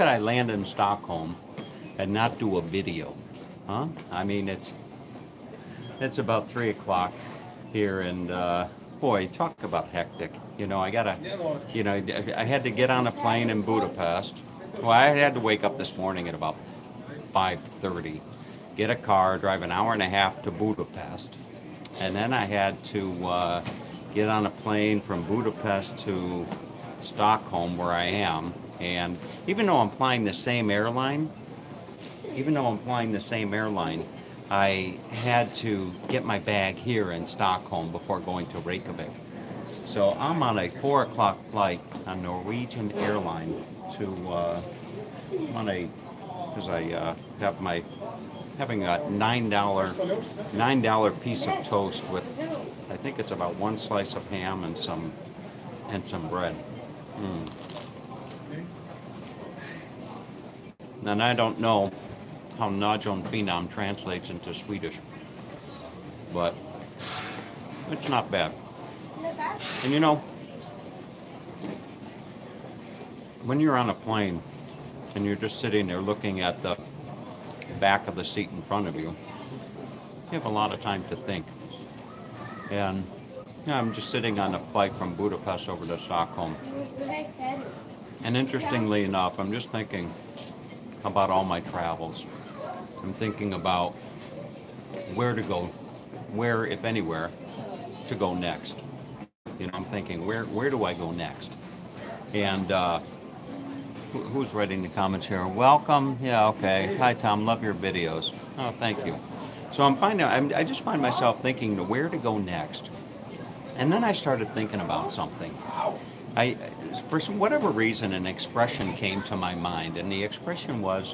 could I land in Stockholm and not do a video? Huh? I mean, it's about 3 o'clock here, and boy, talk about hectic. You know, I had to get on a plane in Budapest. Well, I had to wake up this morning at about 5:30, get a car, drive an hour and a half to Budapest, and then I had to get on a plane from Budapest to Stockholm, where I am. And even though I'm flying the same airline, I had to get my bag here in Stockholm before going to Reykjavik. So I'm on a 4 o'clock flight on Norwegian airline to because I have having a $9 piece of toast with, I think it's about one slice of ham and some bread. And I don't know how Najon Phenom translates into Swedish, but it's not bad. And you know, when you're on a plane and you're just sitting there looking at the back of the seat in front of you, you have a lot of time to think. And I'm just sitting on a flight from Budapest over to Stockholm. And interestingly enough, I'm just thinking about all my travels. I'm thinking about where to go, where, if anywhere, to go next. You know, I'm thinking, where do I go next? And who's writing the comments here? Welcome. Yeah, okay. Hi, Tom. Love your videos. Oh, thank you. So I just find myself thinking where to go next. And then I started thinking about something. For whatever reason, an expression came to my mind, and the expression was,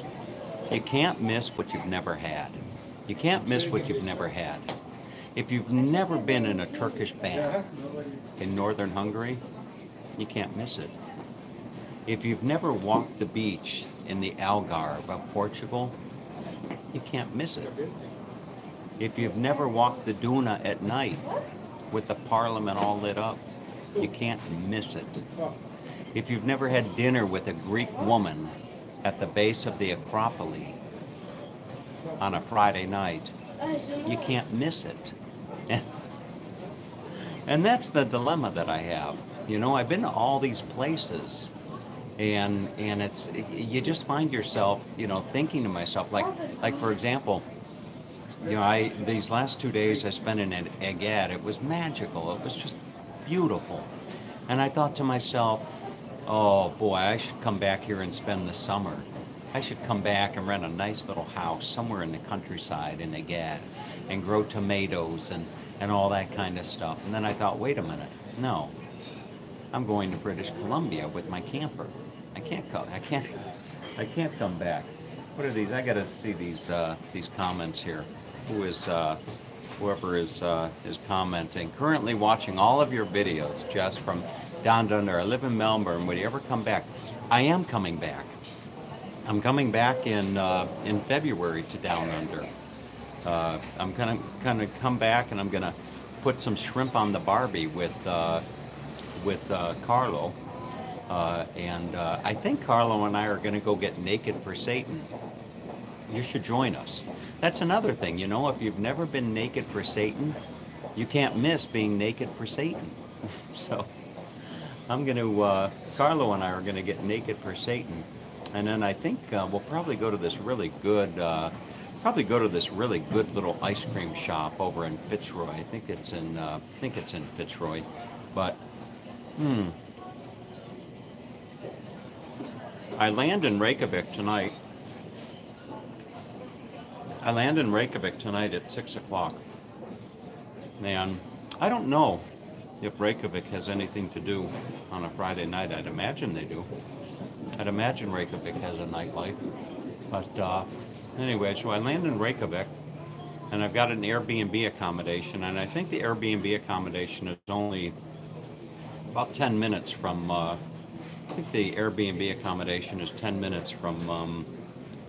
you can't miss what you've never had. You can't miss what you've never had. If you've never been in a Turkish bath in northern Hungary, you can't miss it. If you've never walked the beach in the Algarve of Portugal, you can't miss it. If you've never walked the Duna at night with the Parliament all lit up, you can't miss it. If you've never had dinner with a Greek woman at the base of the Acropolis on a Friday night, you can't miss it. And that's the dilemma that I have. You know, I've been to all these places, and you just find yourself, you know, thinking to myself, like for example, you know, these last 2 days I spent in Agad. It was magical. It was just beautiful. And I thought to myself, oh boy, I should come back here and spend the summer. I should come back and rent a nice little house somewhere in the countryside in Agad and grow tomatoes and all that kind of stuff. And then I thought, wait a minute, no, I'm going to British Columbia with my camper. I can't come back. What are these? I got to see these comments here. Whoever is commenting. Currently watching all of your videos, Jess from Down Under. I live in Melbourne. Would you ever come back? I am coming back. I'm coming back in February to Down Under. I'm gonna come back, and I'm gonna put some shrimp on the Barbie with Carlo, and I think Carlo and I are gonna go get naked for Satan. You should join us. That's another thing, you know, if you've never been naked for Satan, you can't miss being naked for Satan. So I'm going to, Carlo and I are going to get naked for Satan. And then I think we'll probably go to this really good, little ice cream shop over in Fitzroy. I think it's in Fitzroy. But, I land in Reykjavik tonight. At 6 o'clock. And I don't know if Reykjavik has anything to do on a Friday night. I'd imagine they do. I'd imagine Reykjavik has a nightlife. But anyway, so I land in Reykjavik, and I've got an Airbnb accommodation, and I think the Airbnb accommodation is only about 10 minutes from, I think the Airbnb accommodation is 10 minutes from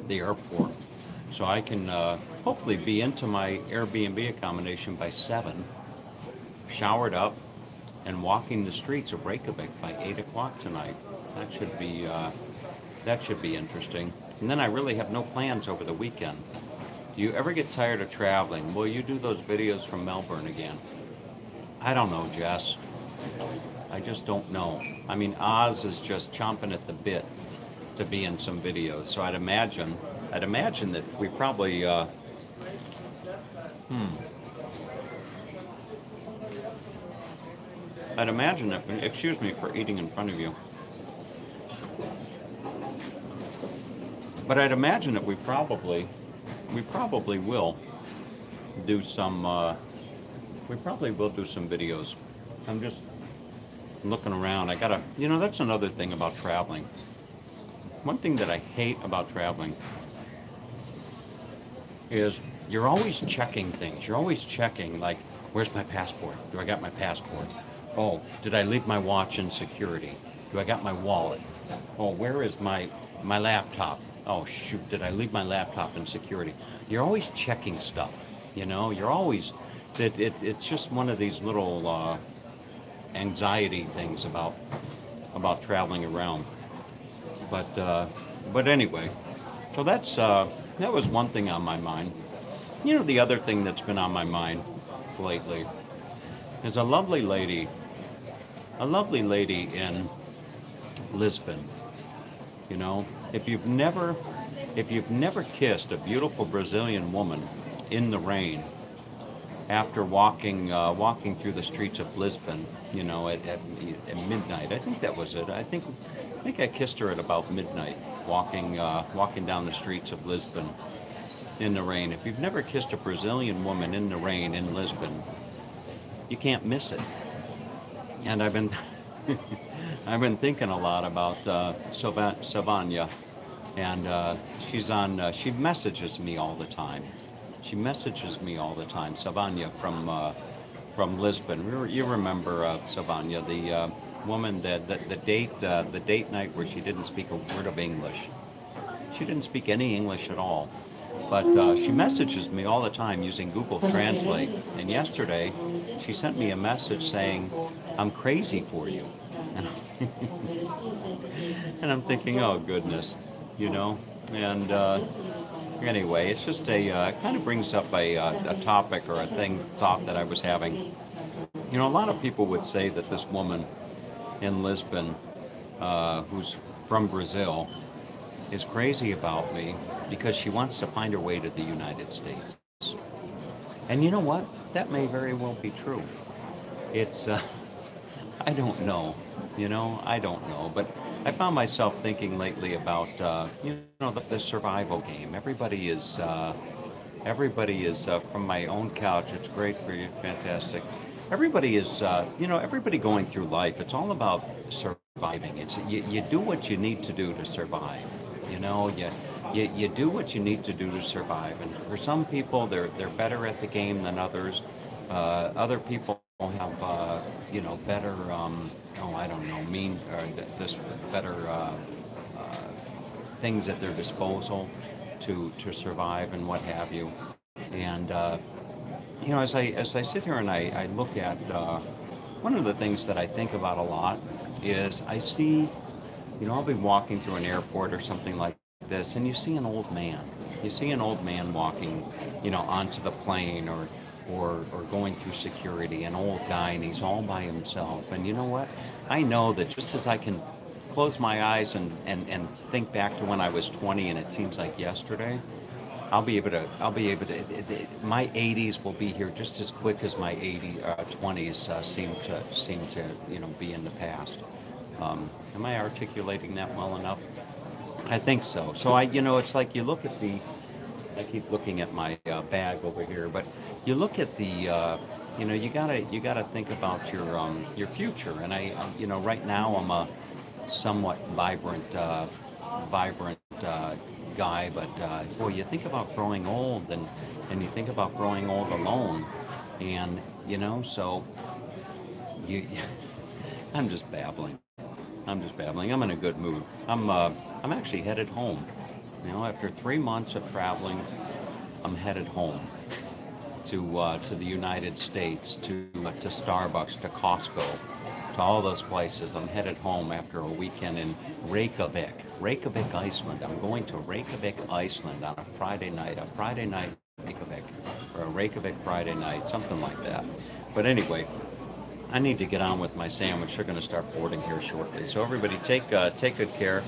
the airport. So I can hopefully be into my Airbnb accommodation by 7, showered up, and walking the streets of Reykjavik by 8 o'clock tonight. That should be That should be interesting. And then I really have no plans over the weekend. Do you ever get tired of traveling? Will you do those videos from Melbourne again? I don't know, Jess. I just don't know. I mean, Oz is just chomping at the bit to be in some videos. So I'd imagine that we probably, I'd imagine that, excuse me for eating in front of you, but I'd imagine that we probably will do some, we probably will do some videos. I'm just looking around. I gotta, that's another thing about traveling. One thing that I hate about traveling is you're always checking things. You're always checking, like, where's my passport? Do I got my passport? Oh, did I leave my watch in security? Do I got my wallet? Oh, where is my laptop? Oh, shoot, did I leave my laptop in security? You're always checking stuff, You're always, it's just one of these little anxiety things about traveling around. But anyway, so that was one thing on my mind. The other thing that's been on my mind lately is a lovely lady in Lisbon. If you've never kissed a beautiful Brazilian woman in the rain after walking through the streets of Lisbon, at midnight. I think that was it. I think I kissed her at about midnight, walking down the streets of Lisbon in the rain. If you've never kissed a Brazilian woman in the rain in Lisbon, you can't miss it. And I've been I've been thinking a lot about Silvania, and she messages me all the time. Silvania from Lisbon. You remember Silvania, the woman that the date night where she didn't speak a word of English. She didn't speak any English at all. But she messages me all the time using Google Translate. And yesterday, she sent me a message saying, "I'm crazy for you." And I'm thinking, oh goodness, And anyway, it's just it kind of brings up a topic or a thought that I was having. A lot of people would say that this woman in Lisbon, who's from Brazil, is crazy about me because she wants to find her way to the United States. And you know what? That may very well be true. It's, I don't know, I don't know. But I found myself thinking lately about, the survival game. Everybody is from my own couch. It's great for you, fantastic. Everybody is, everybody going through life. It's all about surviving. It's you do what you need to do to survive. You do what you need to do to survive. And for some people, they're better at the game than others. Other people have better better things at their disposal to survive and what have you. And as I sit here and I look at one of the things that I think about a lot is I see, I'll be walking through an airport or something like this, and you see an old man. You see an old man walking, onto the plane or going through security, an old guy, and he's all by himself. And you know what? I know that just as I can close my eyes and think back to when I was 20 and it seems like yesterday, I'll be able to, my 80s will be here just as quick as my 20s seem to, be in the past. Am I articulating that well enough? I think so. So it's like you look at I keep looking at my bag over here, but you look at the, you gotta think about your future. And right now I'm a somewhat vibrant guy, but boy, you think about growing old, and you think about growing old alone, and so I'm just babbling. I'm in a good mood. I'm actually headed home. After 3 months of traveling, I'm headed home to the United States, to Starbucks, to Costco, to to all those places. I'm headed home after a weekend in Reykjavik, Iceland. I'm going to Reykjavik, Iceland on a Friday night Reykjavik, or a Reykjavik Friday night, something like that. But anyway, I need to get on with my sandwich. They're going to start boarding here shortly. So everybody, take good care.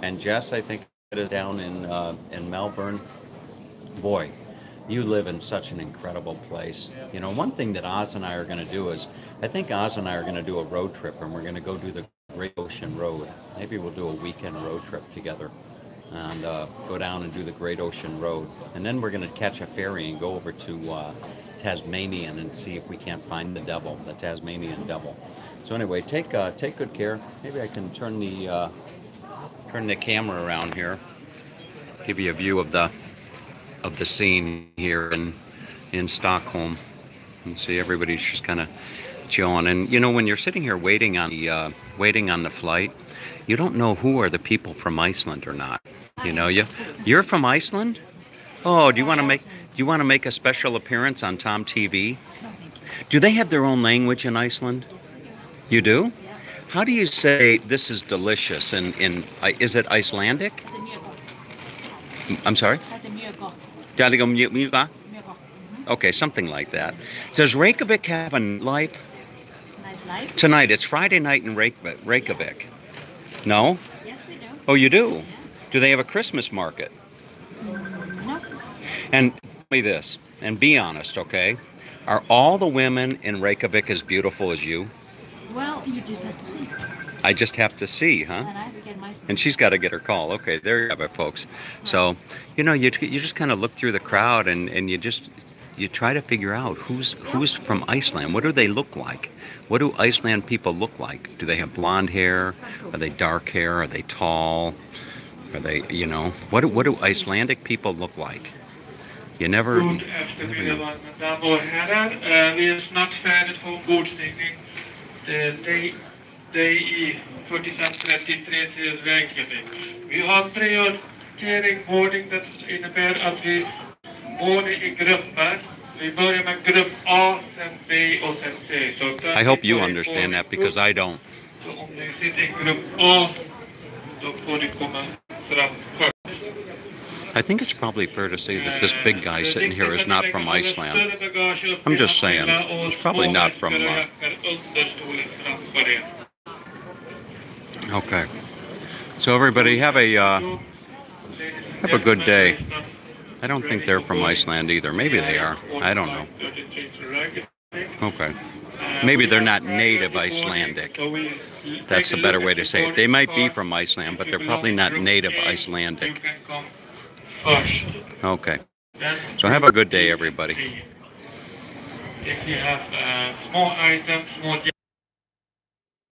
And Jess, I think it is down in Melbourne. Boy, you live in such an incredible place. You know, one thing that Oz and I are going to do is, I think Oz and I are going to do a road trip, and we're going to go do the Great Ocean Road. Maybe we'll do a weekend road trip together and go down and do the Great Ocean Road. And then we're going to catch a ferry and go over to Tasmanian and see if we can't find the Tasmanian devil. So anyway, take good care. Maybe I can turn the camera around here, give you a view of the scene here in Stockholm, and see everybody's just kind of chilling. And you know, when you're sitting here waiting on the flight, you don't know who are the people from Iceland or not. You know, you're from Iceland. Oh, do you want to make a special appearance on Tom TV? Do they have their own language in Iceland? You do? How do you say this is delicious in is it Icelandic? I'm sorry? Okay, something like that. Does Reykjavik have a nightlife? Tonight, it's Friday night in Reykjavik. No? Yes, we do. Oh, you do? Do they have a Christmas market? No. And tell me this, and be honest, okay? Are all the women in Reykjavik as beautiful as you? Well, you just have to see. I just have to see, huh? And I have to get my And she's got to get her call. Okay, there you have it, folks. So, you know, you just kind of look through the crowd and you try to figure out who's from Iceland. What do they look like? What do Iceland people look like? Do they have blonde hair? Are they dark hair? Are they tall? Are they, you know, what do Icelandic people look like? You never know. Mina damer och herrar, vi är snart färdigt för ombordstigning. Det är i 45:33 till Reykjavik. Vi har prioritering boarding, det innebär att vi boardar i grupper. Vi börjar med grupp A, sen B och sen C. I hope you understand that because I don't. Så om ni sitter i grupp A, då får ni komma fram först. I think it's probably fair to say that this big guy sitting here is not from Iceland. I'm just saying, he's probably not from... Okay. So everybody, have a good day. I don't think they're from Iceland either. Maybe they are. I don't know. Okay. Maybe they're not native Icelandic. That's a better way to say it. They might be from Iceland, but they're probably not native Icelandic. Okay. So have a good day, everybody. If you have small items, small